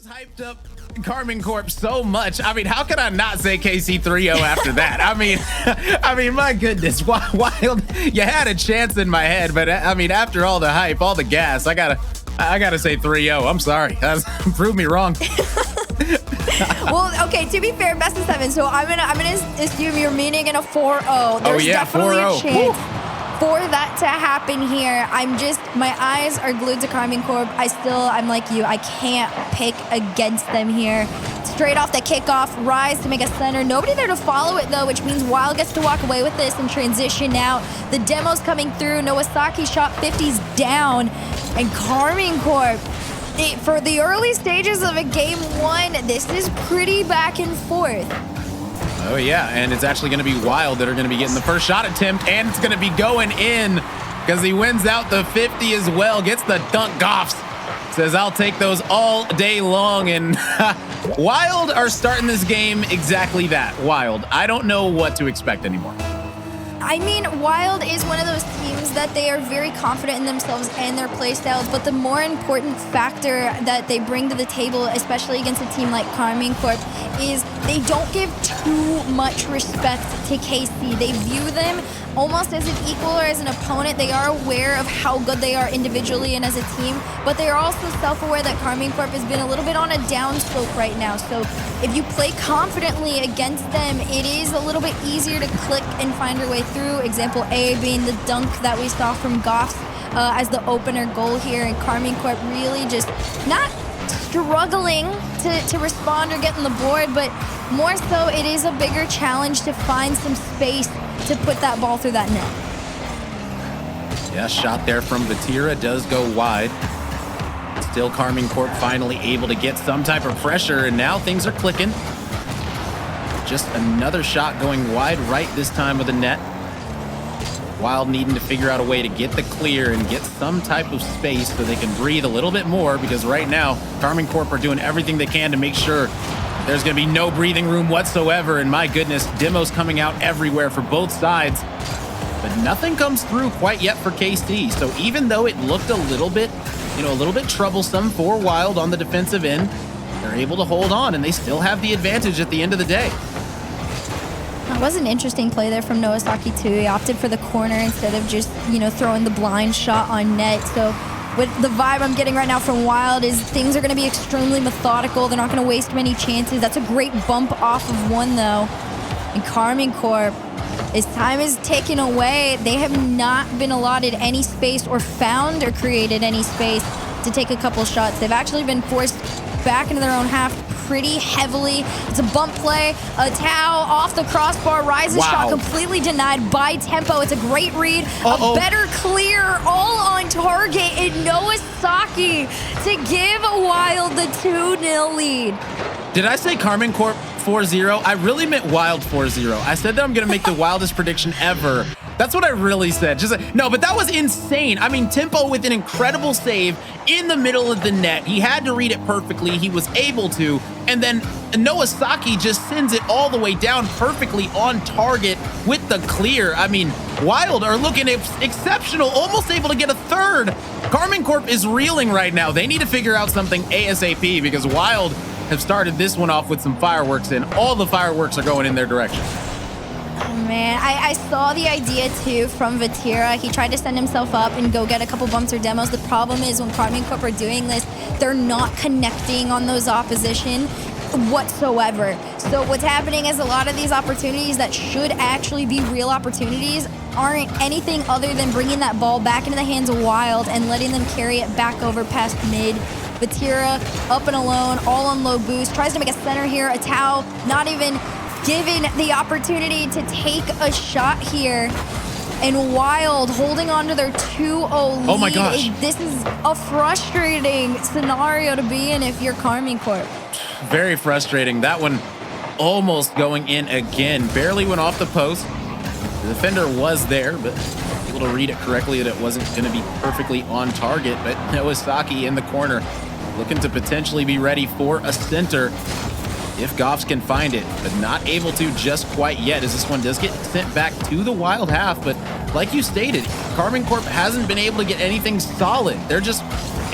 hyped up KCorp so much. I mean, how could I not say KC 3-0 after that? I mean, my goodness, Wild. You had a chance in my head, but I mean, after all the hype, all the gas, I gotta say 3-0. I'm sorry, prove me wrong. Well, okay, to be fair, best of 7. So I'm gonna assume you're meaning in a 4-0. There's definitely 4-0. a chance for that to happen here. My eyes are glued to KCorp. I'm like you. I can't pick against them here. Straight off the kickoff, Rise to make a center. Nobody there to follow it though, which means Wild gets to walk away with this and transition out. The demo's coming through. Nowasaki shot 50's down, and KCorp. For the early stages of a game 1, this is pretty back and forth. Oh yeah, and it's actually going to be Wild that are going to be getting the first shot attempt, and it's going to be going in because he wins out the 50 as well, gets the dunk goffs. Says, I'll take those all day long, and Wild are starting this game exactly that, Wild. I don't know what to expect anymore. I mean, Wild is one of those teams that they are very confident in themselves and their play styles, but the more important factor that they bring to the table, especially against a team like KCorp, is they don't give too much respect to KC. They view them almost as an equal or as an opponent. They are aware of how good they are individually and as a team, but they are also self-aware that KCorp has been a little bit on a downslope right now. So if you play confidently against them, it is a little bit easier to click and find your way through. Example A being the dunk that we saw from Goffs as the opener goal here, and KCorp really just not struggling to respond or get on the board, but more so it is a bigger challenge to find some space to put that ball through that net. Yeah, shot there from Vatira does go wide. Still KCorp finally able to get some type of pressure, and now things are clicking. Just another shot going wide right this time of the net. Wild needing to figure out a way to get the clear and get some type of space so they can breathe a little bit more, because right now KCorp are doing everything they can to make sure there's going to be no breathing room whatsoever. And my goodness, demos coming out everywhere for both sides, but nothing comes through quite yet for KC. So even though it looked a little bit troublesome for Wild on the defensive end, they're able to hold on, and they still have the advantage at the end of the day. That was an interesting play there from Nowasaki too. He opted for the corner instead of just, throwing the blind shot on net. So with the vibe I'm getting right now from Wild is things are going to be extremely methodical. They're not going to waste many chances. That's a great bump off of one though. And KCorp, as time is taken away, they have not been allotted any space or found or created any space to take a couple shots. They've actually been forced back into their own half pretty heavily. It's a bump play, a Tao off the crossbar, Rise's shot completely denied by Tempo. It's a great read, a better clear, all on target, and Nowasaki to give Wild the 2-0 lead. Did I say KCorp 4-0? I really meant Wild 4-0. I said that I'm going to make the wildest prediction ever. That's what I really said. No, but that was insane. I mean, Tempo with an incredible save in the middle of the net. He had to read it perfectly. He was able to. And then Nowasaki just sends it all the way down perfectly on target with the clear. I mean, Wild are looking exceptional, almost able to get a third. KCorp is reeling right now. They need to figure out something ASAP, because Wild have started this one off with some fireworks, and all the fireworks are going in their direction. Man, I saw the idea too from Vatira. He tried to send himself up and go get a couple bumps or demos. The problem is when KCorp are doing this, they're not connecting on those opposition whatsoever. So what's happening is a lot of these opportunities that should actually be real opportunities aren't anything other than bringing that ball back into the hands of Wild and letting them carry it back over past mid. Vatira up and alone, all on low boost, tries to make a center here. A Tao not even given the opportunity to take a shot here, and Wild holding on to their 2-0 lead. Oh my gosh. This is a frustrating scenario to be in if you're KCorp. Very frustrating. That one almost going in again. Barely went off the post. The defender was there, but able to read it correctly that it wasn't going to be perfectly on target. But Nowasaki in the corner looking to potentially be ready for a center if Goffs can find it, but not able to just quite yet, as this one does get sent back to the Wild half. But like you stated, KCorp hasn't been able to get anything solid. They're just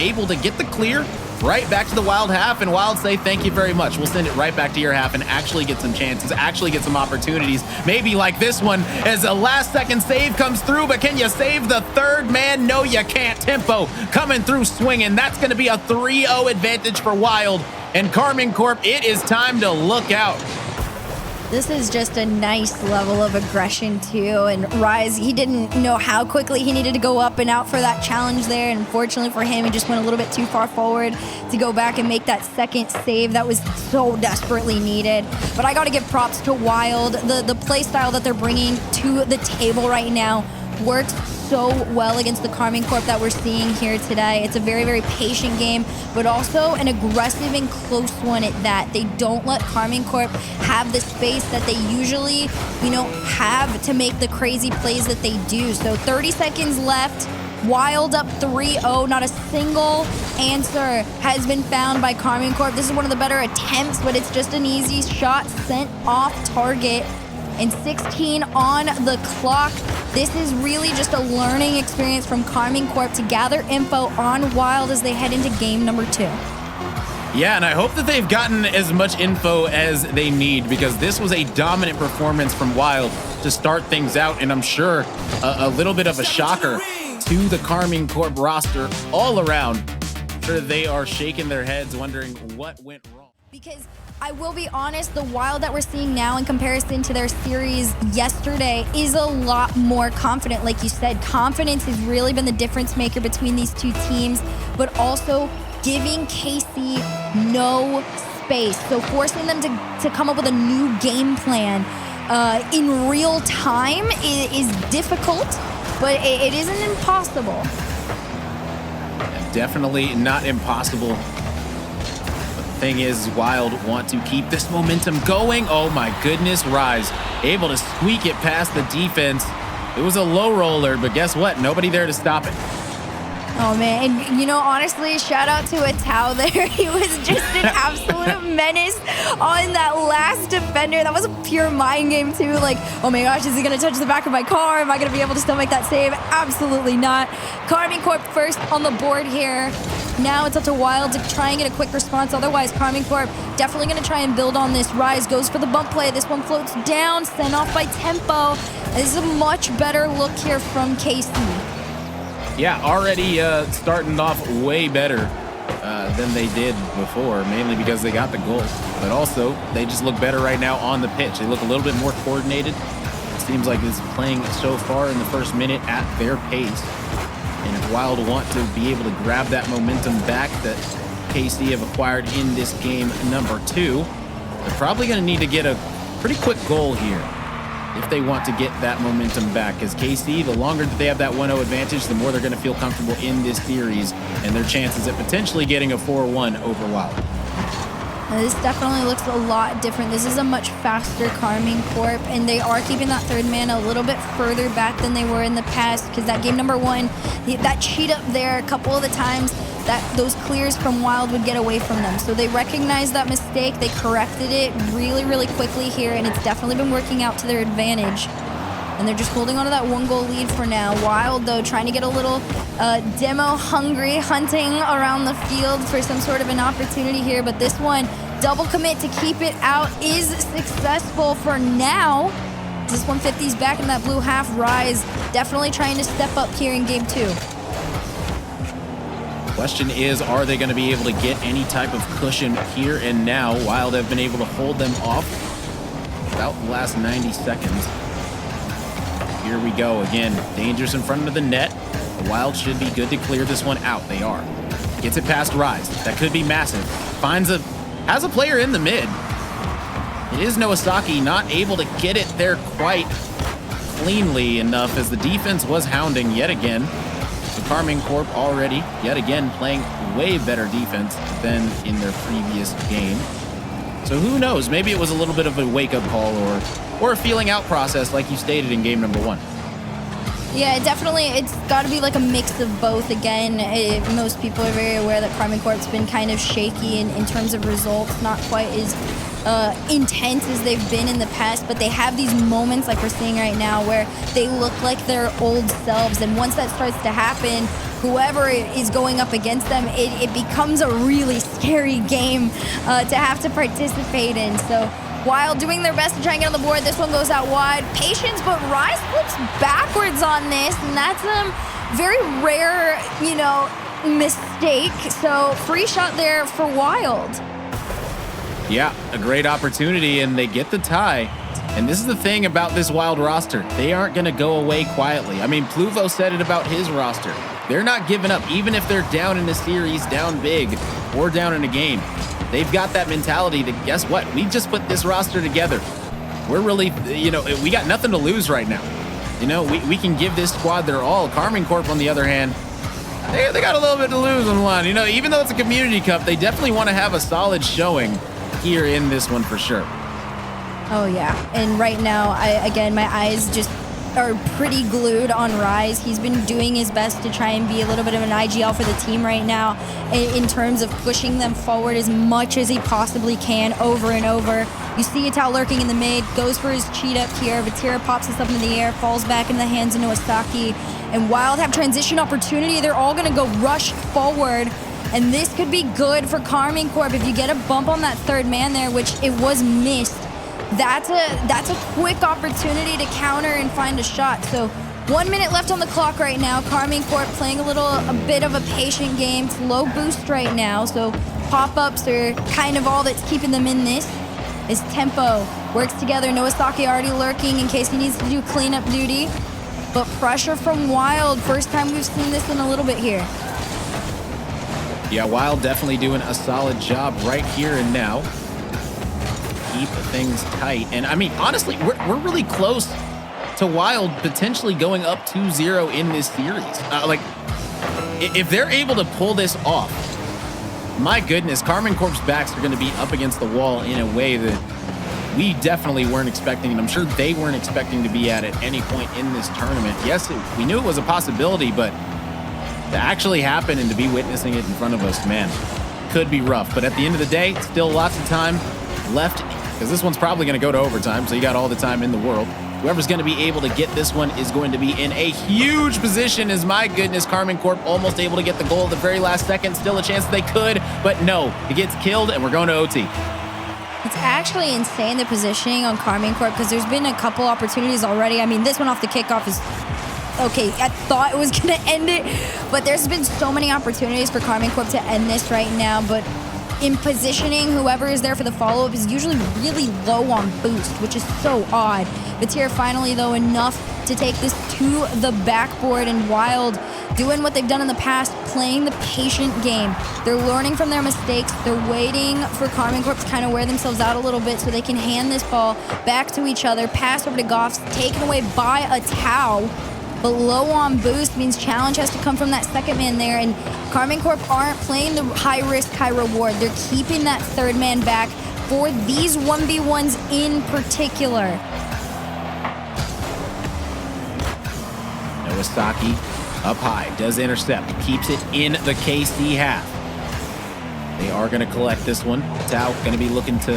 able to get the clear, right back to the Wild half, and Wild say thank you very much. We'll send it right back to your half and actually get some chances, actually get some opportunities. Maybe like this one as a last-second save comes through, but can you save the third man? No, you can't. Tempo coming through swinging. That's going to be a 3-0 advantage for Wild. And Korp, it is time to look out. This is just a nice level of aggression too, and Rise, he didn't know how quickly he needed to go up and out for that challenge there, and unfortunately for him, he just went a little bit too far forward to go back and make that second save that was so desperately needed. But I gotta give props to Wild. The play style that they're bringing to the table right now works so well against the Korp that we're seeing here today. It's a very, very patient game, but also an aggressive and close one at that. They don't let Korp have the space that they usually, have to make the crazy plays that they do. So 30 seconds left. Wild up 3-0. Not a single answer has been found by Korp. This is one of the better attempts, but it's just an easy shot sent off target. And 16 on the clock. This is really just a learning experience from Korp to gather info on Wild as they head into game number 2. Yeah, and I hope that they've gotten as much info as they need, because this was a dominant performance from Wild to start things out, and I'm sure a little bit of a shocker to the Korp roster all around. I'm sure they are shaking their heads wondering what went wrong. Because I will be honest, the Wild that we're seeing now in comparison to their series yesterday is a lot more confident. Like you said, confidence has really been the difference maker between these two teams, but also giving KC no space. So forcing them to come up with a new game plan in real time is difficult, but it isn't impossible. Definitely not impossible. Thing is, Wild want to keep this momentum going. Oh my goodness, Rise able to squeak it past the defense. It was a low roller, but guess what? Nobody there to stop it. Oh man, and honestly, shout out to Atao there. He was just an absolute menace on that last defender. That was a pure mind game too. Like, oh my gosh, is he gonna touch the back of my car? Am I gonna be able to still make that save? Absolutely not. Korp first on the board here. Now it's up to Wild to try and get a quick response. Otherwise, Korp definitely gonna try and build on this. Rise goes for the bump play. This one floats down, sent off by Tempo. This is a much better look here from KC. Yeah, already starting off way better than they did before, mainly because they got the goal. But also, they just look better right now on the pitch. They look a little bit more coordinated. It seems like it's playing so far in the first minute at their pace. And if Wild want to be able to grab that momentum back that KC have acquired in this game number 2, they're probably going to need to get a pretty quick goal here if they want to get that momentum back. Because KC, the longer that they have that 1-0 advantage, the more they're going to feel comfortable in this series and their chances at potentially getting a 4-1 over Wild. This definitely looks a lot different. This is a much faster Korp, and they are keeping that third man a little bit further back than they were in the past, because that game number 1, that cheat up there a couple of the times, that those clears from Wild would get away from them. So they recognized that mistake, they corrected it really, really quickly here, and it's definitely been working out to their advantage. And they're just holding on to that 1-goal lead for now. Wild, though, trying to get a little demo hungry, hunting around the field for some sort of an opportunity here. But this one, double commit to keep it out, is successful for now. This 150's back in that blue half. Rise definitely trying to step up here in game 2. Question is, are they going to be able to get any type of cushion here and now? Wild have been able to hold them off about the last 90 seconds. Here we go again. Dangerous in front of the net. The Wild should be good to clear this one out. They are. Gets it past Rise. That could be massive. Has a player in the mid. It is Noasaki, not able to get it there quite cleanly enough, as the defense was hounding yet again. The Korp already, yet again, playing way better defense than in their previous game. So who knows? Maybe it was a little bit of a wake-up call or a feeling out process, like you stated in game number 1. Yeah, definitely. It's got to be like a mix of both. Again, most people are very aware that Korp's been kind of shaky in terms of results, not quite as intense as they've been in the past, but they have these moments like we're seeing right now where they look like their old selves. And once that starts to happen, whoever is going up against them, it becomes a really scary game to have to participate in. So WYLDE doing their best to try and get on the board. This one goes out wide. Patience, but Rise flips backwards on this, and that's a very rare, mistake. So free shot there for WYLDE. Yeah, a great opportunity, and they get the tie. And this is the thing about this WYLDE roster. They aren't going to go away quietly. I mean, Pluvo said it about his roster. They're not giving up, even if they're down in a series, down big, or down in a game. They've got that mentality that, guess what? We just put this roster together. We're really, we got nothing to lose right now. We can give this squad their all. KarmingCorp, on the other hand, they got a little bit to lose on the line. Even though it's a community cup, they definitely want to have a solid showing here in this one for sure. Oh yeah, and right now, my eyes just are pretty glued on Rise. He's been doing his best to try and be a little bit of an IGL for the team right now in terms of pushing them forward as much as he possibly can over and over. You see Ital lurking in the mid, goes for his cheat up here. Vatira pops this up into the air, falls back in the hands of Noasaki, and WYLDE have transition opportunity. They're all gonna go rush forward, and this could be good for KarmingCorp if you get a bump on that third man there, which it was missed. That's a quick opportunity to counter and find a shot. So 1 minute left on the clock right now. KarmingCorp playing a bit of a patient game. It's low boost right now, so pop-ups are kind of all that's keeping them in this. His tempo works together. Noasaki already lurking in case he needs to do cleanup duty. But pressure from WYLDE. First time we've seen this in a little bit here. Yeah, WYLDE definitely doing a solid job right here and now. Keep things tight. And I mean, honestly, we're really close to WYLDE potentially going up 2-0 in this series. If they're able to pull this off, my goodness, KarmingCorp's backs are going to be up against the wall in a way that we definitely weren't expecting, and I'm sure they weren't expecting to be at any point in this tournament. Yes, we knew it was a possibility, but to actually happen and to be witnessing it in front of us, man, could be rough. But at the end of the day, still lots of time left, because this one's probably going to go to overtime, so you got all the time in the world. Whoever's going to be able to get this one is going to be in a huge position, as my goodness, KarmingCorp almost able to get the goal at the very last second. Still a chance they could, but no, it gets killed, and we're going to OT. It's actually insane, the positioning on KarmingCorp, because there's been a couple opportunities already. I mean, this one off the kickoff is okay. I thought it was going to end it, but there's been so many opportunities for KarmingCorp to end this right now, but in positioning, whoever is there for the follow-up is usually really low on boost, which is so odd. Vatira finally, though, enough to take this to the backboard, and WYLDE doing what they've done in the past, playing the patient game. They're learning from their mistakes. They're waiting for KarmingCorp to kind of wear themselves out a little bit so they can hand this ball back to each other. Pass over to Goffs, taken away by a Tau. But low on boost means challenge has to come from that second man there, and KarmingCorp aren't playing the high risk, high reward. They're keeping that third man back for these 1v1s in particular. Noasaki up high, does intercept, keeps it in the KC half. They are going to collect this one. Tau going to be looking to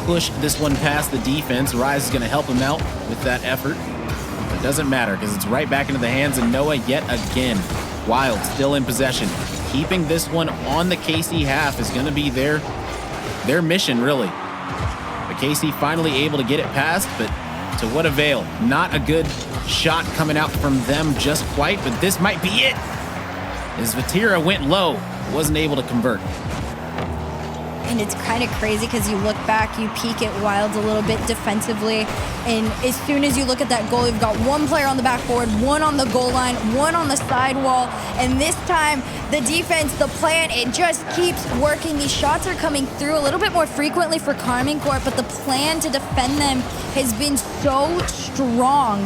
push this one past the defense. Rise is going to help him out with that effort. It doesn't matter because it's right back into the hands of Noah yet again. WYLDE still in possession. Keeping this one on the KC half is going to be their mission, really. But KC finally able to get it past, but to what avail? Not a good shot coming out from them just quite, but this might be it. As Vatira went low, wasn't able to convert. And it's kind of crazy because you look back, you peek at WYLDE a little bit defensively, and as soon as you look at that goal, you've got one player on the backboard, one on the goal line, one on the sidewall, and this time the defense, the plan, it just keeps working. These shots are coming through a little bit more frequently for KarmingCorp, but the plan to defend them has been so strong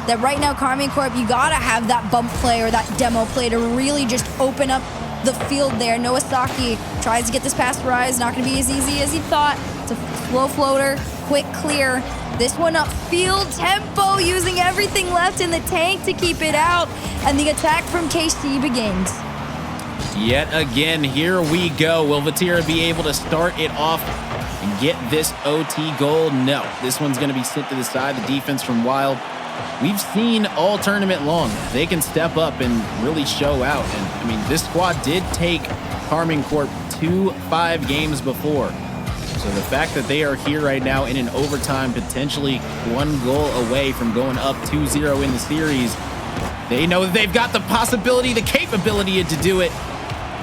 that right now KarmingCorp, you gotta have that bump play or that demo play to really just open up the field there. Noasaki tries to get this past Rise. Not going to be as easy as he thought. It's a slow floater, quick clear. This one up field tempo, using everything left in the tank to keep it out. And the attack from KC begins. Yet again, here we go. Will Vatira be able to start it off and get this OT goal? No. This one's going to be sent to the side. The defense from WYLDE we've seen all tournament long. They can step up and really show out. And I mean, this squad did take KarmingCorp 2-5 games before. So the fact that they are here right now in an overtime, potentially 1 goal away from going up 2-0 in the series, they know that they've got the possibility, the capability to do it.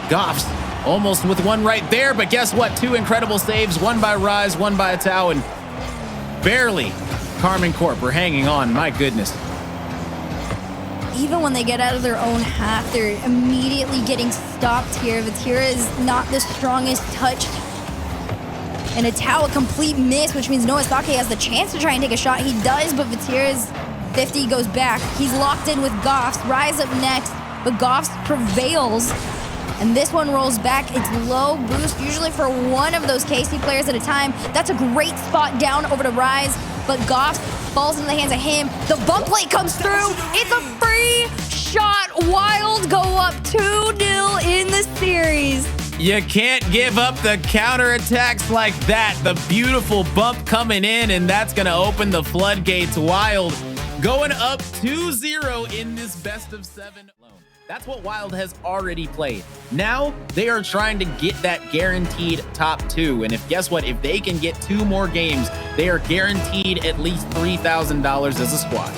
Goffs almost with one right there, but guess what? 2 incredible saves, one by Rise, one by Atao, and barely KarmingCorp are hanging on. My goodness. Even when they get out of their own half, they're immediately getting stopped here. Vatira is not the strongest touch. And Atao a complete miss, which means Noasake has the chance to try and take a shot. He does, but Vatira's 50 goes back. He's locked in with Goffs. Rise up next, but Goffs prevails. And this one rolls back. It's low boost, usually for one of those KC players at a time. That's a great spot down over to Rise, but Goffs falls into the hands of him. The bump play comes through. It's a free shot. Wild go up 2-0 in the series. You can't give up the counterattacks like that. The beautiful bump coming in, and that's going to open the floodgates. Wild going up 2-0 in this best of 7 alone. That's what Wild has already played. Now they are trying to get that guaranteed top 2. And if guess what? If they can get 2 more games, they are guaranteed at least $3,000 as a squad.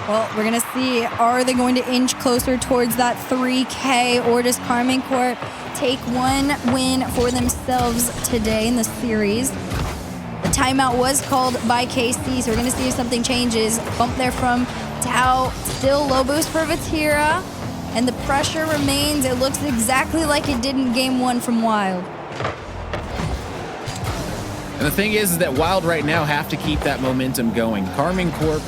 Well, we're going to see, are they going to inch closer towards that 3K, or does KarmingCorp take 1 win for themselves today in the series? The timeout was called by KC, so we're going to see if something changes. Bump there from Tao, still low boost for Vatira, and the pressure remains. It looks exactly like it did in game 1 from Wild. And the thing is that Wild right now have to keep that momentum going. KarmingCorp,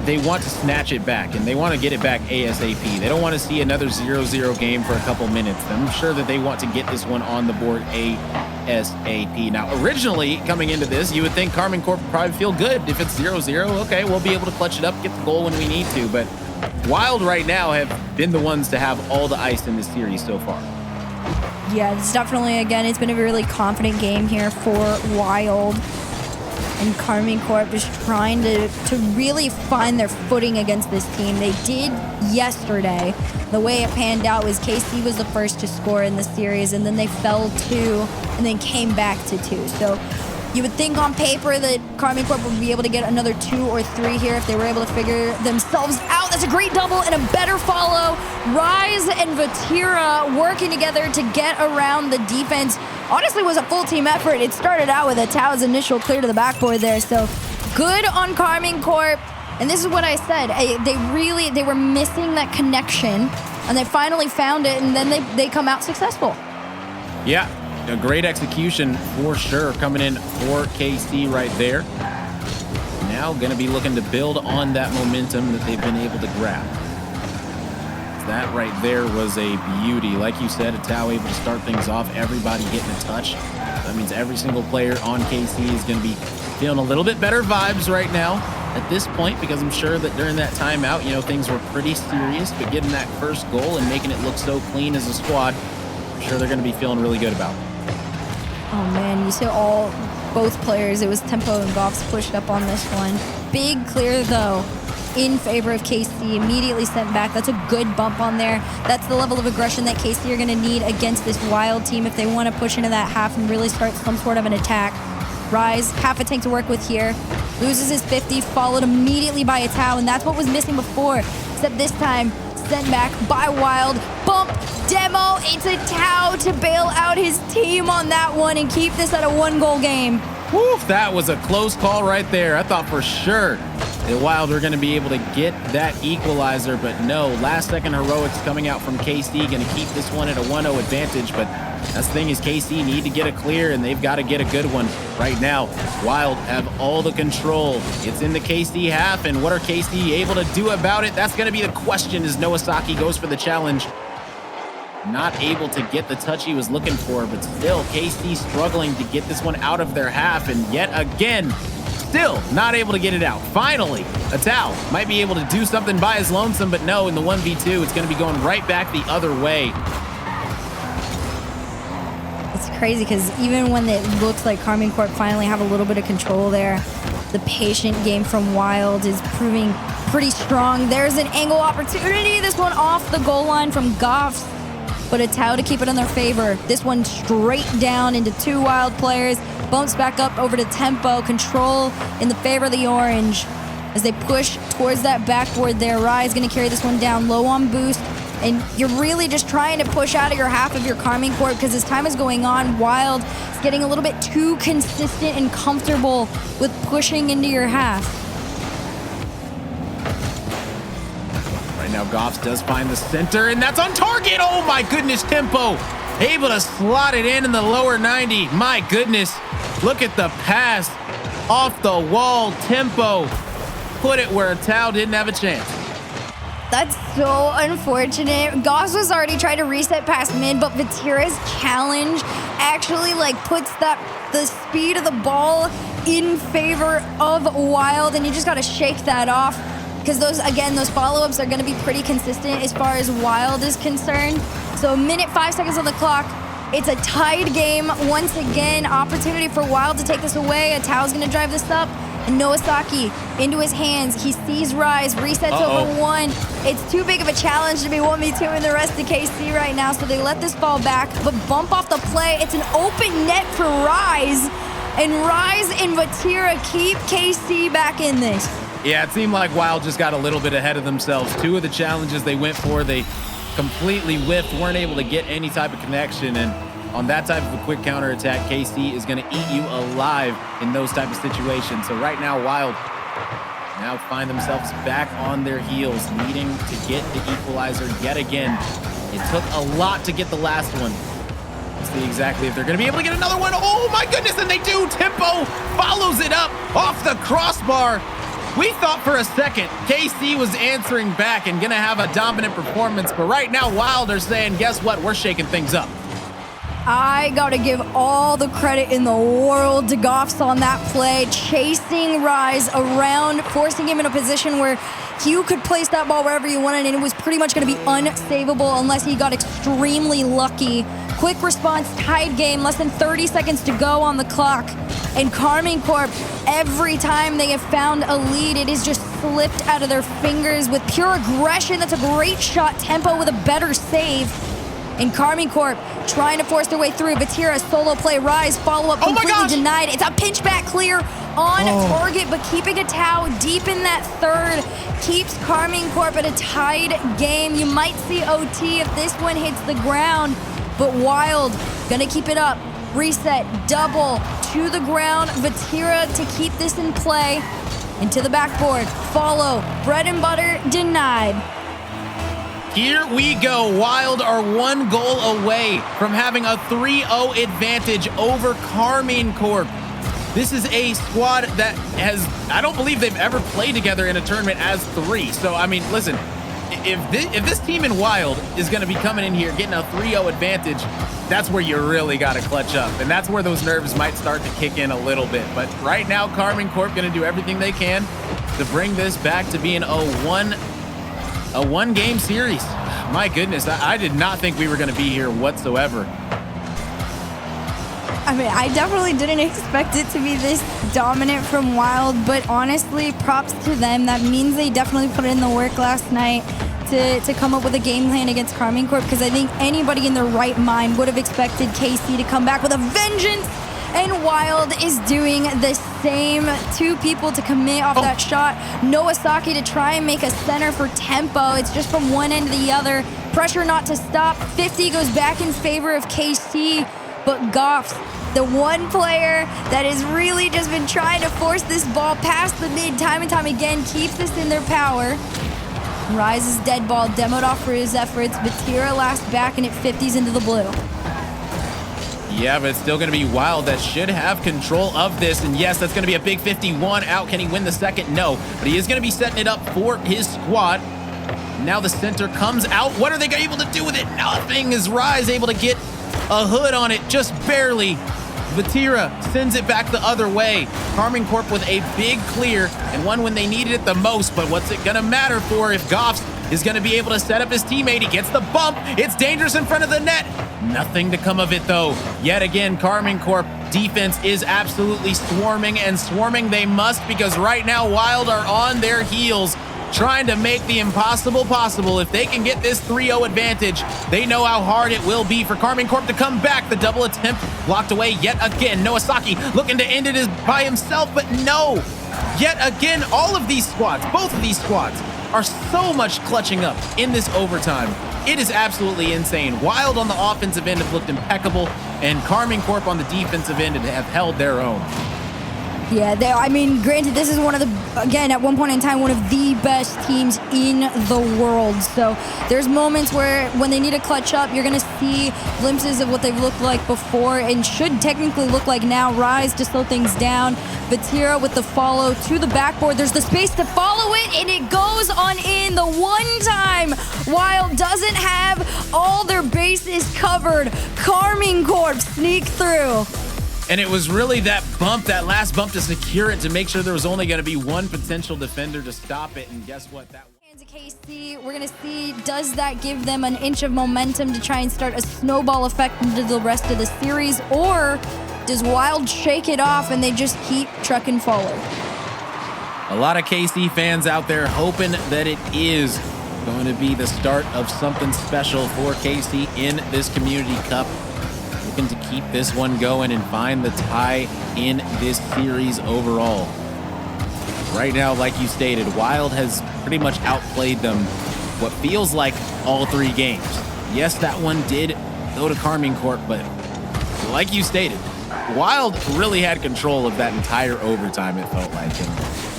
they want to snatch it back, and they want to get it back ASAP. They don't want to see another 0-0 game for a couple minutes. I'm sure that they want to get this one on the board ASAP. Now, originally, coming into this, you would think KarmingCorp would probably feel good. If it's 0-0, okay, we'll be able to clutch it up, get the goal when we need to. But Wild right now have been the ones to have all the ice in this series so far. Yeah, it's definitely, again, it's been a really confident game here for Wild. And KarmingCorp just trying to really find their footing against this team. They did yesterday. The way it panned out was KC was the first to score in the series, and then they fell 2 and then came back to 2. So you would think on paper that KarmingCorp would be able to get another 2 or 3 here if they were able to figure themselves out. That's a great double and a better follow. Rise and Vatira working together to get around the defense. Honestly, was a full team effort. It started out with Atao's initial clear to the backboard there. So good on KarmingCorp. And this is what I said. They were missing that connection, and they finally found it, and then they come out successful. Yeah, a great execution for sure coming in for KC right there. Now going to be looking to build on that momentum that they've been able to grab. That right there was a beauty. Like you said, Atao able to start things off, everybody getting a touch. That means every single player on KC is going to be feeling a little bit better vibes right now at this point, because I'm sure that during that timeout, you know, things were pretty serious, but getting that first goal and making it look so clean as a squad, I'm sure they're going to be feeling really good about it. Oh man, you see both players, it was Tempo and Goffs pushed up on this one. Big clear though, in favor of KC, immediately sent back. That's a good bump on there. That's the level of aggression that KC are going to need against this Wild team if they want to push into that half and really start some sort of an attack. Rise, half a tank to work with here. Loses his 50, followed immediately by Atao, and that's what was missing before, except this time sent back by Wild. Bump, demo, it's Atao to bail out his team on that one and keep this at a 1-goal game. Woof, that was a close call right there. I thought for sure the Wild were going to be able to get that equalizer, but no. Last-second heroics coming out from KC, going to keep this one at a 1-0 advantage, but that's the thing is KC need to get a clear, and they've got to get a good one right now. Wild have all the control. It's in the KC half, and what are KC able to do about it? That's going to be the question as Noasake goes for the challenge. Not able to get the touch he was looking for, but still KC struggling to get this one out of their half, and yet again, still not able to get it out. Finally, Atao might be able to do something by his lonesome, but no, in the 1v2, it's going to be going right back the other way. It's crazy because even when it looks like KarmingCorp finally have a little bit of control there, the patient game from Wild is proving pretty strong. There's an angle opportunity. This one off the goal line from Goffs, but a Tau to keep it in their favor. This one straight down into 2 Wild players. Bumps back up over to Tempo. Control in the favor of the Orange as they push towards that backboard there. Rise going to carry this one down low on boost. And you're really just trying to push out of your half of your KarmingCorp because as time is going on, Wild is getting a little bit too consistent and comfortable with pushing into your half. Right now, Goffs does find the center, and that's on target. Oh my goodness, Tempo able to slot it in the lower 90. My goodness, look at the pass off the wall. Tempo put it where Tau didn't have a chance. That's so unfortunate. Goss was already trying to reset past mid, but Vatira's challenge actually puts the speed of the ball in favor of Wild, and you just got to shake that off because those follow-ups are going to be pretty consistent as far as Wild is concerned. So 5 seconds on the clock. It's a tied game. Once again, opportunity for Wild to take this away. Tau's going to drive this up. And Noasaki into his hands. He sees Rise, resets over 1. It's too big of a challenge to be 1v2 in the rest of KC right now, so they let this ball back, but bump off the play. It's an open net for Rise, and Rise and Vatira keep KC back in this. Yeah, it seemed like Wild just got a little bit ahead of themselves. 2 of the challenges they went for, they completely whiffed, weren't able to get any type of connection, and on that type of a quick counterattack, KC is going to eat you alive in those type of situations. So right now, Wild now find themselves back on their heels, needing to get the equalizer yet again. It took a lot to get the last one. Let's see exactly if they're going to be able to get another one. Oh my goodness, and they do. Tempo follows it up off the crossbar. We thought for a second KC was answering back and going to have a dominant performance, but right now Wild are saying, guess what? We're shaking things up. I gotta give all the credit in the world to Goffs on that play, chasing Rise around, forcing him in a position where you could place that ball wherever you wanted, and it was pretty much gonna be unsavable unless he got extremely lucky. Quick response, tied game, less than 30 seconds to go on the clock. And KarmingCorp, every time they have found a lead, it is just slipped out of their fingers with pure aggression. That's a great shot. Tempo with a better save. And KarmingCorp trying to force their way through. Vatira solo play, Rise, follow-up completely denied. It's a pinch back clear on target, but keeping a Tau deep in that third keeps KarmingCorp at a tied game. You might see OT if this one hits the ground, but Wild gonna keep it up. Reset, double to the ground. Vatira to keep this in play. Into the backboard, follow, bread and butter denied. Here we go. Wild are 1 goal away from having a 3-0 advantage over KarmingCorp. This is a squad that I don't believe they've ever played together in a tournament as 3. So, I mean, listen, if this team in Wild is going to be coming in here getting a 3-0 advantage, that's where you really got to clutch up. And that's where those nerves might start to kick in a little bit. But right now, KarmingCorp going to do everything they can to bring this back to being a 1-game series. My goodness, I did not think we were going to be here whatsoever. I mean, I definitely didn't expect it to be this dominant from Wild, but honestly, props to them. That means they definitely put in the work last night to come up with a game plan against KarmingCorp, because I think anybody in their right mind would have expected KC to come back with a vengeance, and Wild is doing the same. 2 people to commit off that shot. Noasaki to try and make a center for Tempo. It's just from one end to the other. Pressure not to stop. 50 goes back in favor of KC, but Goffs, the one player that has really just been trying to force this ball past the mid time and time again, keeps this in their power. Rise's dead ball demoed off for his efforts. Vatira last back, and it 50s into the blue. Yeah, but it's still going to be Wild that should have control of this. And yes, that's going to be a big 51 out. Can he win the second? No. But he is going to be setting it up for his squad. Now the center comes out. What are they able to do with it? Nothing. Is Rise able to get a hood on it? Just barely. Vatira sends it back the other way. KarmingCorp with a big clear, and one when they needed it the most. But what's it going to matter for if Goffs is going to be able to set up his teammate. He gets the bump. It's dangerous in front of the net. Nothing to come of it, though. Yet again, KarmingCorp defense is absolutely swarming, and swarming they must, because right now WYLDE are on their heels, trying to make the impossible possible. If they can get this 3-0 advantage, they know how hard it will be for KarmingCorp to come back. The double attempt blocked away yet again. Noasaki looking to end it by himself, but no. Yet again, all of these squads, both of these squads, are so much clutching up in this overtime. It is absolutely insane. WYLDE on the offensive end have looked impeccable, and KarmingCorp on the defensive end have held their own. Yeah, I mean, granted, this is one of the, again, at one point in time, one of the best teams in the world. So there's moments where when they need to clutch up, you're going to see glimpses of what they've looked like before and should technically look like now. Rise to slow things down. Vatira with the follow to the backboard. There's the space to follow it, and it goes on in. The one time WYLDE doesn't have all their bases covered, KarmingCorp sneak through. And it was really that bump, that last bump to secure it, to make sure there was only going to be one potential defender to stop it. And guess what? Hands of KC, we're going to see, does that give them an inch of momentum to try and start a snowball effect into the rest of the series? Or does WYLDE shake it off and they just keep trucking forward? A lot of KC fans out there hoping that it is going to be the start of something special for KC in this Community Cup. Looking to keep this one going and find the tie in this series overall. Right now, like you stated, WYLDE has pretty much outplayed them what feels like all 3 games. Yes, that one did go to KarmingCorp, but like you stated, WYLDE really had control of that entire overtime, it felt like. And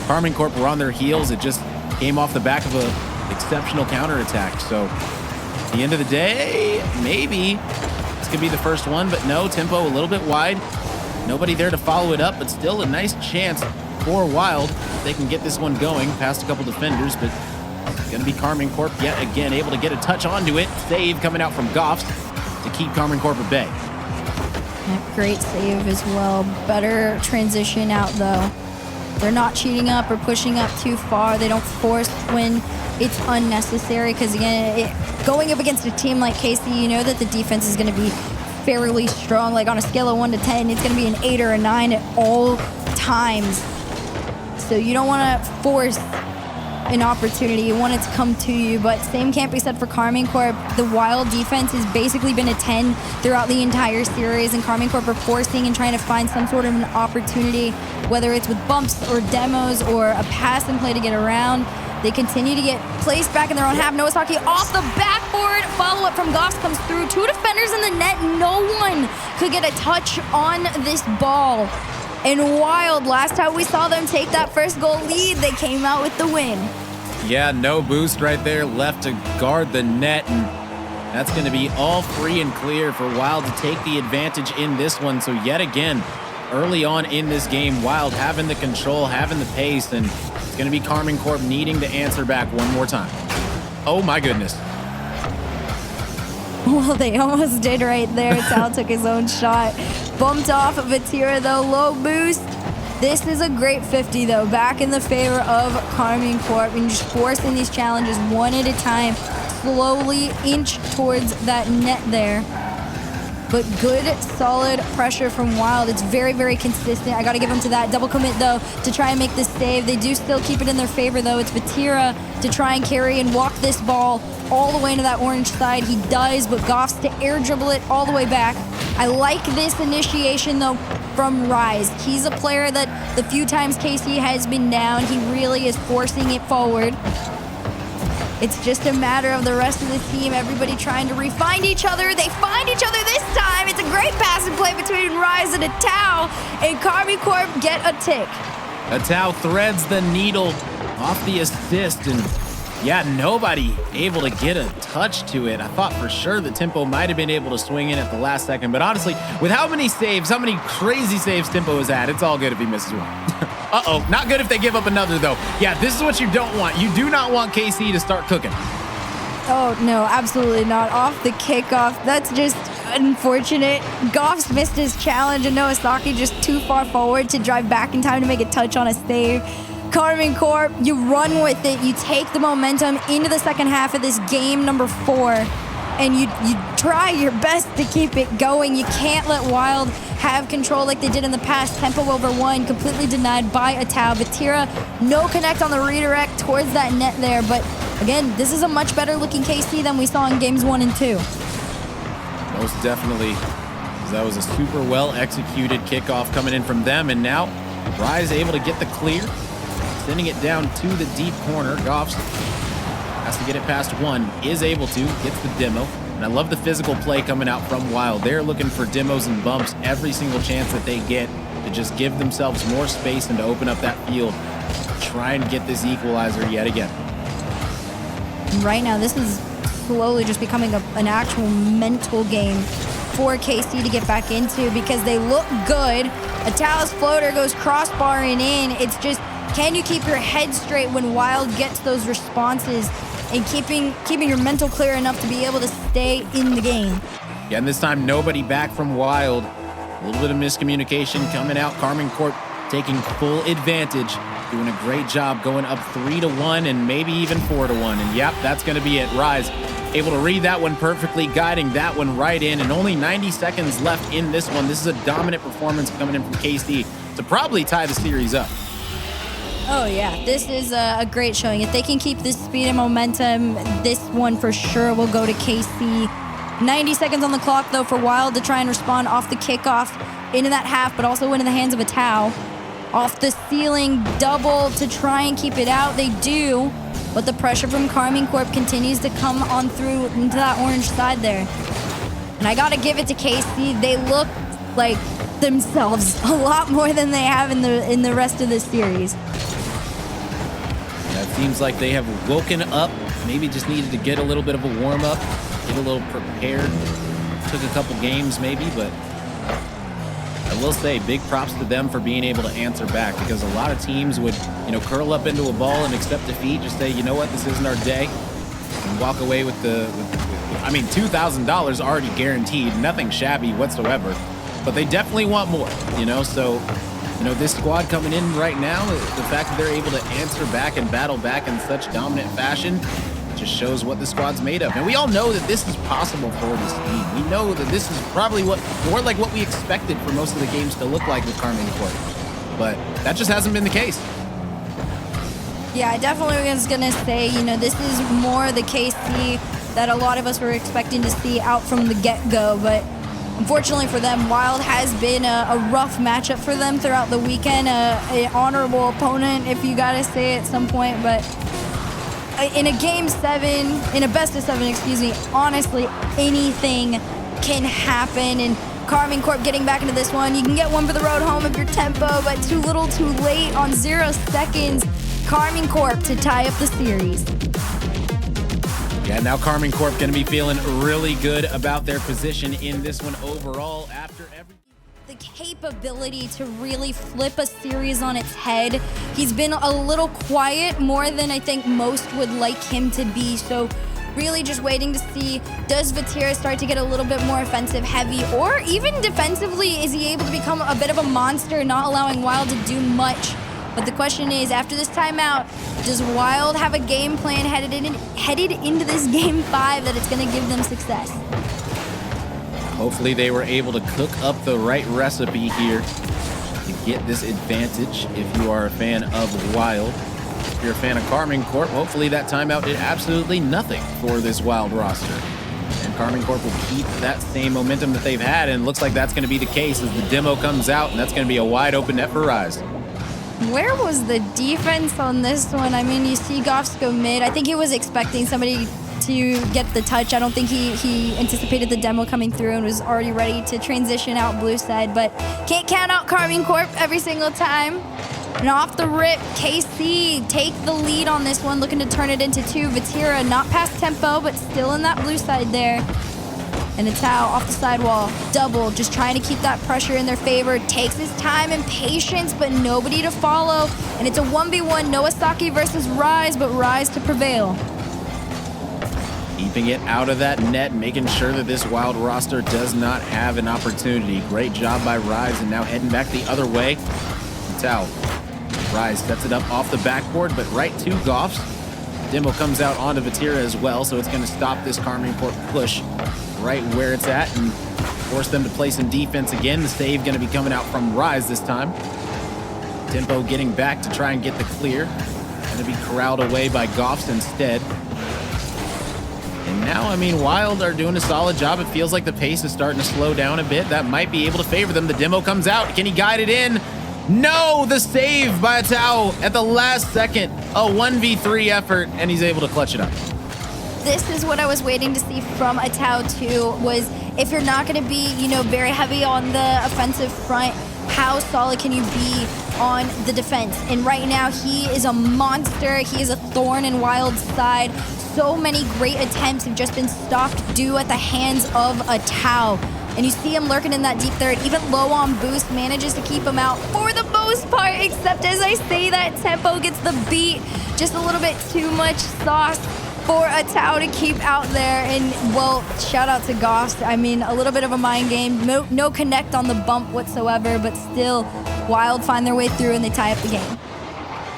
KarmingCorp were on their heels. It just came off the back of an exceptional counterattack. So at the end of the day, maybe could be the first one, but no, tempo a little bit wide. Nobody there to follow it up, but still a nice chance for WYLDE. They can get this one going past a couple defenders, but it's going to be KarmingCorp yet again able to get a touch onto it. Save coming out from Goffs to keep KarmingCorp at bay. Great save as well. Better transition out though. They're not cheating up or pushing up too far. They don't force when it's unnecessary, because again, going up against a team like KC, you know that the defense is going to be fairly strong. Like on a scale of 1 to 10, it's going to be an 8 or a 9 at all times. So you don't want to force an opportunity. You want it to come to you, but same can't be said for KarmingCorp. The WYLDE defense has basically been a 10 throughout the entire series, and KarmingCorp are forcing and trying to find some sort of an opportunity, whether it's with bumps or demos or a pass and play to get around. They continue to get placed back in their own half. Noasaki off the backboard. Follow-up from Goffs comes through. 2 defenders in the net. No one could get a touch on this ball. And WYLDE, last time we saw them take that first goal lead, they came out with the win. Yeah, no boost right there left to guard the net. And that's going to be all free and clear for WYLDE to take the advantage in this one. So yet again, early on in this game, WYLDE having the control, having the pace, and it's going to be KarmingCorp needing to answer back one more time. Oh my goodness. Well, they almost did right there. Tal took his own shot. Bumped off of Vatira though, low boost. This is a great 50 though, back in the favor of KarmingCorp, and just forcing these challenges one at a time, slowly inch towards that net there. But good, solid pressure from WYLDE. It's very, very consistent. I got to give them to that. Double commit, though, to try and make this save. They do still keep it in their favor, though. It's Vatira to try and carry and walk this ball all the way to that orange side. He does, but Goffs to air dribble it all the way back. I like this initiation, though, from Rise. He's a player that the few times KC has been down, he really is forcing it forward. It's just a matter of the rest of the team, everybody trying to re-find each other. They find each other this time. It's a great pass and play between Rise and Atao, and KarmingCorp get a tick. Atao threads the needle off the assist, and yeah, nobody able to get a touch to it. I thought for sure that Tempo might have been able to swing in at the last second, but honestly, with how many saves, how many crazy saves Tempo has had, it's all good if he misses one. Uh-oh, not good if they give up another, though. Yeah, this is what you don't want. You do not want KC to start cooking. Oh, no, absolutely not. Off the kickoff, that's just unfortunate. Goffs missed his challenge, and Noasaki just too far forward to drive back in time to make a touch on a save. Carmine Corp, you run with it. You take the momentum into the second half of this game number 4, and you try your best to keep it going. You can't let Wild have control like they did in the past. Tempo over 1, completely denied by Atao. Vatira, no connect on the redirect towards that net there. But again, this is a much better looking KC than we saw in games 1 and 2. Most definitely. That was a super well executed kickoff coming in from them. And now Rise able to get the clear, sending it down to the deep corner. Goffs has to get it past 1, is able to, gets the demo. And I love the physical play coming out from Wild. They're looking for demos and bumps every single chance that they get to just give themselves more space and to open up that field. Try and get this equalizer yet again. Right now, this is slowly just becoming an actual mental game for KC to get back into, because they look good. Atao's floater goes crossbarring in. It's just, can you keep your head straight when Wild gets those responses, and keeping your mental clear enough to be able to stay in the game? Yeah, and this time nobody back from Wild. A little bit of miscommunication coming out. Carmine Corp taking full advantage, doing a great job going up 3-1 and maybe even 4-1. And yep, that's going to be it. Rise able to read that one perfectly, guiding that one right in, and only 90 seconds left in this one. This is a dominant performance coming in from KC to probably tie the series up. Oh yeah, this is a great showing. If they can keep this speed and momentum, this one for sure will go to KC. 90 seconds on the clock though for Wild to try and respond off the kickoff into that half, but also into the hands of Atao. Off the ceiling, double to try and keep it out. They do, but the pressure from Carmine Corp continues to come on through into that orange side there. And I gotta give it to KC. They look like themselves a lot more than they have in the rest of this series. Yeah, it seems like they have woken up. Maybe just needed to get a little bit of a warm up, get a little prepared. Took a couple games maybe, but I will say big props to them for being able to answer back, because a lot of teams would, curl up into a ball and accept defeat, just say, you know what, this isn't our day, and walk away with $2,000 already guaranteed, nothing shabby whatsoever, but they definitely want more, so, this squad coming in right now, the fact that they're able to answer back and battle back in such dominant fashion just shows what the squad's made of. And we all know that this is possible for this team. We know that this is probably more like what we expected for most of the games to look like with Carmine Corp. But that just hasn't been the case. Yeah, I definitely was going to say, this is more the KC that a lot of us were expecting to see out from the get-go. But unfortunately for them, Wild has been a rough matchup for them throughout the weekend. An honorable opponent, if you got to say at some point. But in a game 7, in a best of 7, honestly, anything can happen. And Carmine Corp getting back into this one. You can get one for the road home if you're tempo, but too little too late on 0 seconds. Carmine Corp to tie up the series. Yeah, now Carmine Corp going to be feeling really good about their position in this one overall after every... The capability to really flip a series on its head. He's been a little quiet, more than I think most would like him to be. So really just waiting to see, does Vatira start to get a little bit more offensive heavy, or even defensively, is he able to become a bit of a monster, not allowing Wild to do much? But the question is, after this timeout, does Wild have a game plan headed into this game 5 that it's going to give them success? Hopefully they were able to cook up the right recipe here to get this advantage if you are a fan of Wild. If you're a fan of Carmine Corp, hopefully that timeout did absolutely nothing for this Wild roster. And Carmine Corp will keep that same momentum that they've had, and it looks like that's going to be the case as the demo comes out, and that's going to be a wide open net for Rise. Where was the defense on this one? I mean, you see Goffs go mid. I think he was expecting somebody to get the touch. I don't think he anticipated the demo coming through and was already ready to transition out blue side, but can't count out Carmine Corp every single time. And off the rip, KC take the lead on this one, looking to turn it into 2. Vatira not past tempo, but still in that blue side there. And Atao off the sidewall, double, just trying to keep that pressure in their favor. Takes his time and patience, but nobody to follow. And it's a 1v1, Noasaki versus Rise, but Rise to prevail. Keeping it out of that net, making sure that this Wild roster does not have an opportunity. Great job by Rise, and now heading back the other way. Atao Rise sets it up off the backboard, but right to Goffs. Demo comes out onto Vatira as well, so it's going to stop this Karmine Corp push right where it's at and force them to play some defense again. The save going to be coming out from Rise this time. Tempo getting back to try and get the clear. Going to be corralled away by Goffs instead. And now, I mean, Wild are doing a solid job. It feels like the pace is starting to slow down a bit. That might be able to favor them. The demo comes out. Can he guide it in? No, the save by Tao at the last second. A 1v3 effort, and he's able to clutch it up. This is what I was waiting to see from a Tao too, was if you're not going to be, very heavy on the offensive front, how solid can you be on the defense? And right now, he is a monster. He is a thorn in Wild's side. So many great attempts have just been stopped due at the hands of a Tao. And you see him lurking in that deep third, even low on boost, manages to keep him out for the most part, except as I say that, Tempo gets the beat. Just a little bit too much sauce for a Tao to keep out there. And, well, shout out to Goss. I mean, a little bit of a mind game. No connect on the bump whatsoever, but still, Wild find their way through and they tie up the game.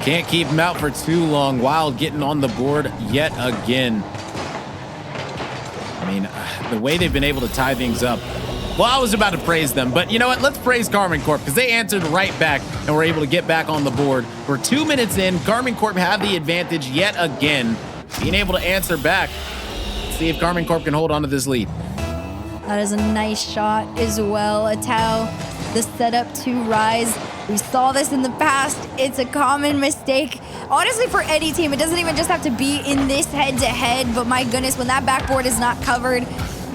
Can't keep him out for too long. Wild getting on the board yet again. I mean, the way they've been able to tie things up. Well, I was about to praise them, but you know what? Let's praise Karmine Corp because they answered right back and were able to get back on the board. We're 2 minutes in. Karmine Corp have the advantage yet again, being able to answer back. Let's see if Karmine Corp can hold on to this lead. That is a nice shot as well. A Tao, the setup to Rise. We saw this in the past. It's a common mistake. Honestly, for any team, it doesn't even just have to be in this head-to-head, but my goodness, when that backboard is not covered,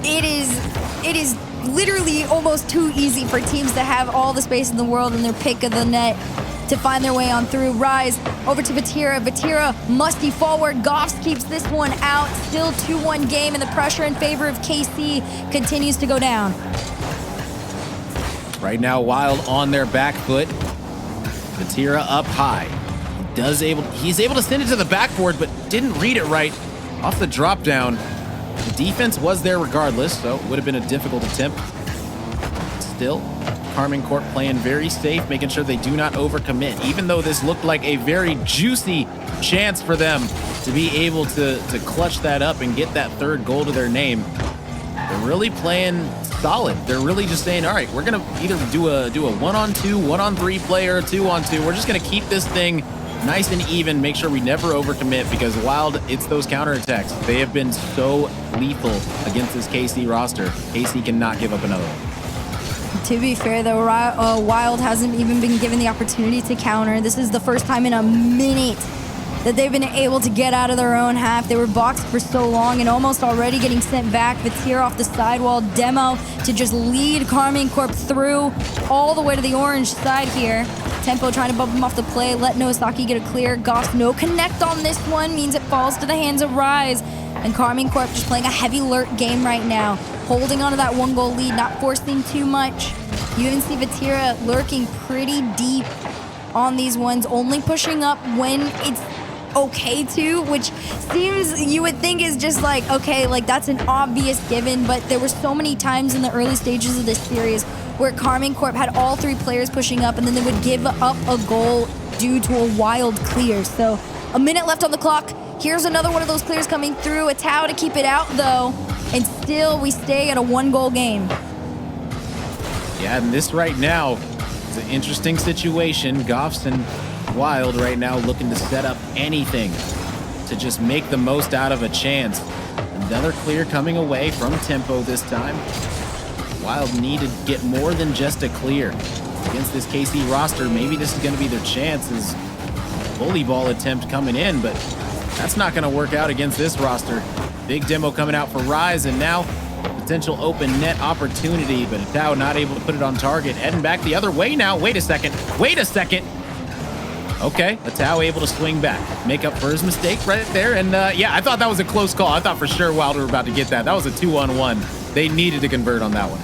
it is literally almost too easy for teams to have all the space in the world in their pick of the net to find their way on through. Rise over to Vatira. Vatira musty forward. Goffs keeps this one out. Still 2-1 game, and the pressure in favor of KC continues to go down. Right now, Wild on their back foot. Vatira up high. He's able to send it to the backboard, but didn't read it right off the drop down. The defense was there regardless, so it would have been a difficult attempt. Still, Karmine Corp playing very safe, making sure they do not overcommit, even though this looked like a very juicy chance for them to be able to clutch that up and get that third goal to their name. They're really playing solid. They're really just saying, all right, we're going to either do a 1-on-2, 1-on-3 play, or a 2-on-2. We're just going to keep this thing nice and even, make sure we never overcommit, because Wild, it's those counterattacks. They have been so lethal against this KC roster. KC cannot give up another one. To be fair, though, Wild hasn't even been given the opportunity to counter. This is the first time in a minute that they've been able to get out of their own half. They were boxed for so long and almost already getting sent back. Vatira off the sidewall. Demo to just lead Karmine Corp through all the way to the orange side here. Tempo trying to bump him off the play. Let Nosaki get a clear. Goss no connect on this one. Means it falls to the hands of Rise. And Karmine Corp just playing a heavy alert game right now. Holding on to that 1-goal lead. Not forcing too much. You even see Vatira lurking pretty deep on these ones. Only pushing up when it's okay to, which seems, you would think is just like, okay, like that's an obvious given, but there were so many times in the early stages of this series where Karmine Corp had all three players pushing up and then they would give up a goal due to a wild clear. So a minute left on the clock. Here's another one of those clears coming through. A Tao to keep it out though, and still we stay at a 1-goal game. Yeah, and this right now is an interesting situation. Goffs and Wild right now looking to set up anything to just make the most out of a chance. Another clear coming away from Tempo this time. Wild need to get more than just a clear against this KC roster. Maybe this is going to be their chance. As bully ball attempt coming in, but that's not going to work out against this roster. Big demo coming out for Rise, and now potential open net opportunity, but Tao not able to put it on target. Heading back the other way now. Wait a second. Okay, Tao able to swing back, make up for his mistake right there. And yeah, I thought that was a close call. I thought for sure Wild were about to get that. That was a 2-on-1. They needed to convert on that one.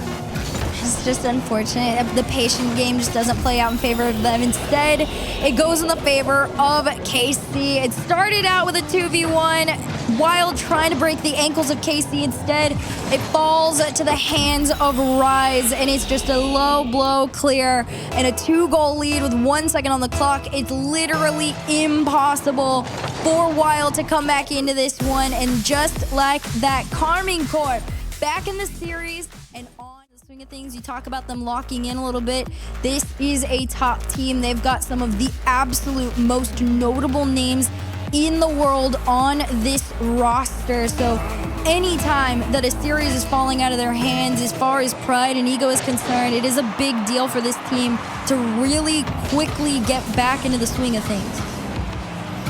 It's just unfortunate. The patient game just doesn't play out in favor of them. Instead, it goes in the favor of KC. It started out with a 2v1. Wild trying to break the ankles of KC. Instead, it falls to the hands of Rise, and it's just a low blow clear and a 2-goal lead with 1 second on the clock. It's literally impossible for Wild to come back into this one, and just like that, KCorp back in the series and on the swing of things. You talk about them locking in a little bit. This is a top team. They've got some of the absolute most notable names in the world on this roster. So anytime that a series is falling out of their hands as far as pride and ego is concerned, it is a big deal for this team to really quickly get back into the swing of things.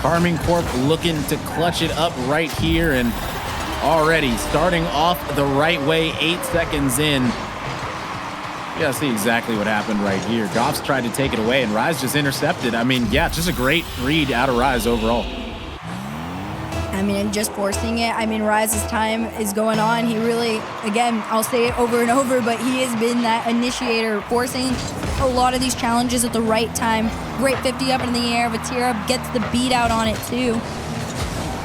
KCorp looking to clutch it up right here, and already starting off the right way, 8 seconds in. You gotta see exactly what happened right here. Goffs tried to take it away, and Rise just intercepted. I mean, yeah, just a great read out of Rise overall. I mean, and just forcing it. I mean, Rise's time is going on. He really, again, I'll say it over and over, but he has been that initiator, forcing a lot of these challenges at the right time. Great 50 up in the air. Vatira gets the beat out on it, too.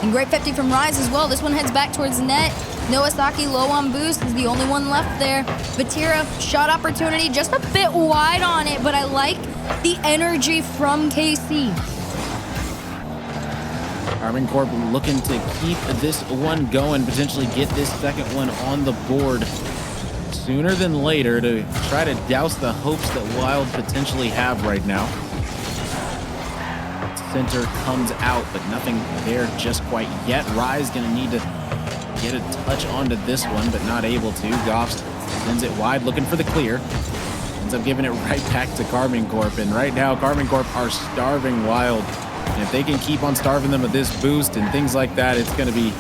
And great 50 from Rise as well. This one heads back towards the net. Nowasaki low on boost is the only one left there. Vatira, shot opportunity, just a bit wide on it, but I like the energy from KC. KCorp looking to keep this one going, potentially get this second one on the board sooner than later to try to douse the hopes that Wild potentially have right now. Center comes out, but nothing there just quite yet. Rise gonna need to get a touch onto this one, but not able to. Goffs sends it wide, looking for the clear. Ends up giving it right back to KCorp, and right now KCorp are starving Wild. And if they can keep on starving them with this boost and things like that, it's gonna be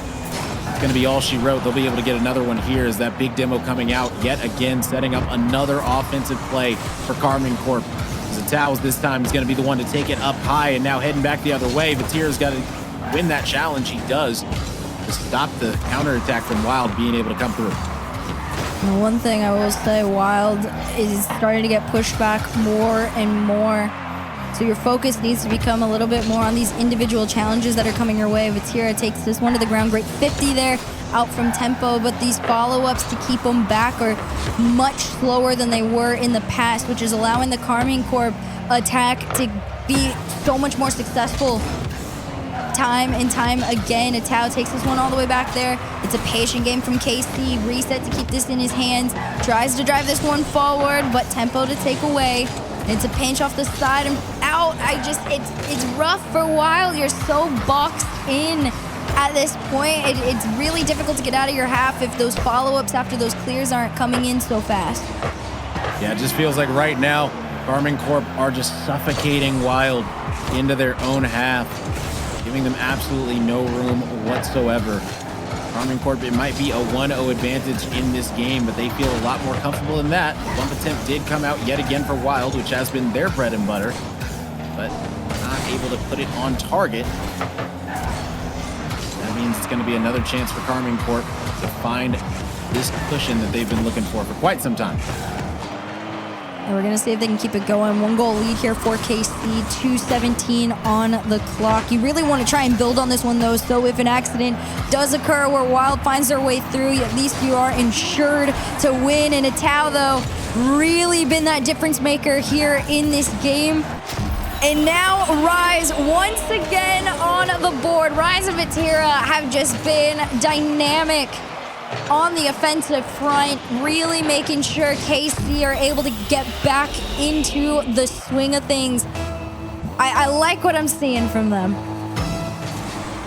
all she wrote. They'll be able to get another one here as that big demo coming out yet again, setting up another offensive play for KCorp. Zatow's this time is going to be the one to take it up high, and now heading back the other way. Vatira's got to win that challenge. He does, to stop the counterattack from Wild being able to come through. The one thing I will say, Wild is starting to get pushed back more and more. So your focus needs to become a little bit more on these individual challenges that are coming your way. Vatira takes this one to the ground. Great 50 there, out from tempo, but these follow-ups to keep them back are much slower than they were in the past, which is allowing the KCorp attack to be so much more successful time and time again. Atao takes this one all the way back there. It's a patient game from KC. Reset to keep this in his hands. Tries to drive this one forward, but tempo to take away. It's a pinch off the side and out. It's rough for Wild. You're so boxed in at this point. It's really difficult to get out of your half if those follow-ups after those clears aren't coming in so fast. Yeah, it just feels like right now KCorp are just suffocating Wild into their own half, giving them absolutely no room whatsoever. KCorp, it might be a 1-0 advantage in this game, but they feel a lot more comfortable than that. Bump attempt did come out yet again for Wild, which has been their bread and butter, but not able to put it on target. That means it's going to be another chance for KCorp to find this cushion that they've been looking for quite some time. And we're going to see if they can keep it going. 1-goal lead here for KC, 2:17 on the clock. You really want to try and build on this one, though, so if an accident does occur where Wild finds their way through, at least you are insured to win. And Atao, though, really been that difference maker here in this game. And now Rise once again on the board. Rise and Vatira have just been dynamic on the offensive front, really making sure KC are able to get back into the swing of things. I like what I'm seeing from them.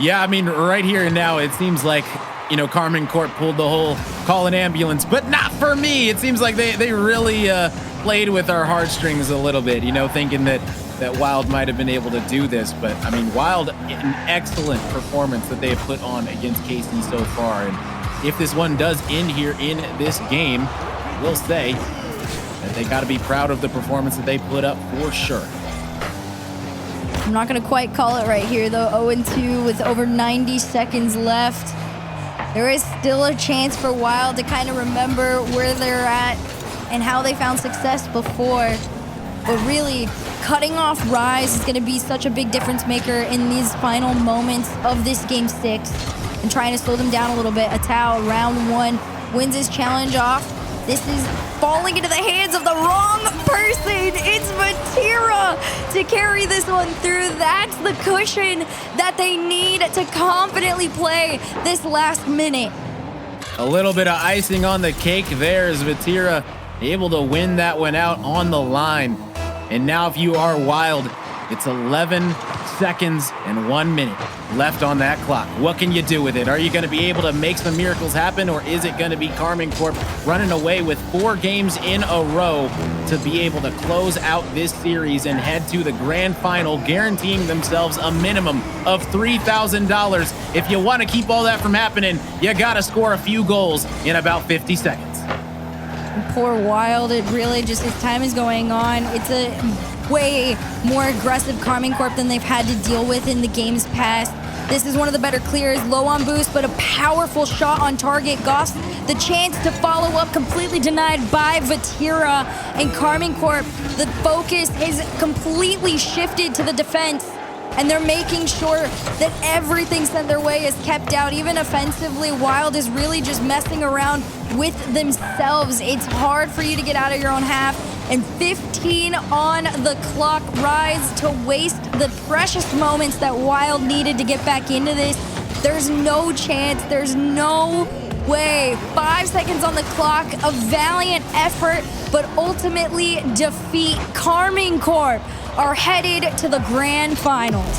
Yeah, I mean, right here and now, it seems like, you know, KCorp pulled the whole call an ambulance, but not for me. It seems like they really played with our heartstrings a little bit, you know, thinking that Wild might have been able to do this. But, I mean, Wild, an excellent performance that they have put on against KC so far. And if this one does end here in this game, we'll say that they got to be proud of the performance that they put up for sure. I'm not going to quite call it right here, though. 0-2 with over 90 seconds left. There is still a chance for Wild to kind of remember where they're at and how they found success before. But really, cutting off Rise is going to be such a big difference maker in these final moments of this Game 6 and trying to slow them down a little bit. Atao, round 1, wins his challenge off. This is falling into the hands of the wrong person. It's Vatira to carry this one through. That's the cushion that they need to confidently play this last minute. A little bit of icing on the cake there as Vatira able to win that one out on the line. And now if you are Wild, it's 11 seconds and 1 minute left on that clock. What can you do with it? Are you going to be able to make some miracles happen, or is it going to be KarmingCorp running away with 4 games in a row to be able to close out this series and head to the grand final, guaranteeing themselves a minimum of $3,000? If you want to keep all that from happening, you got to score a few goals in about 50 seconds. Poor Wild, it really just, as time is going on, it's a way more aggressive KarmingCorp than they've had to deal with in the games past. This is one of the better clears, low on boost, but a powerful shot on target. Goss, the chance to follow up, completely denied by Vatira. And KarmingCorp, the focus is completely shifted to the defense, and they're making sure that everything sent their way is kept out. Even offensively, Wild is really just messing around with themselves. It's hard for you to get out of your own half. And 15 on the clock. Rise to waste the precious moments that Wild needed to get back into this. There's no chance. There's no way. 5 seconds on the clock. A valiant effort, but ultimately defeat. KarmingCorp are headed to the grand finals.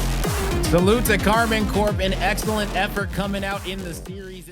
Salute to KarmingCorp, an excellent effort coming out in the series.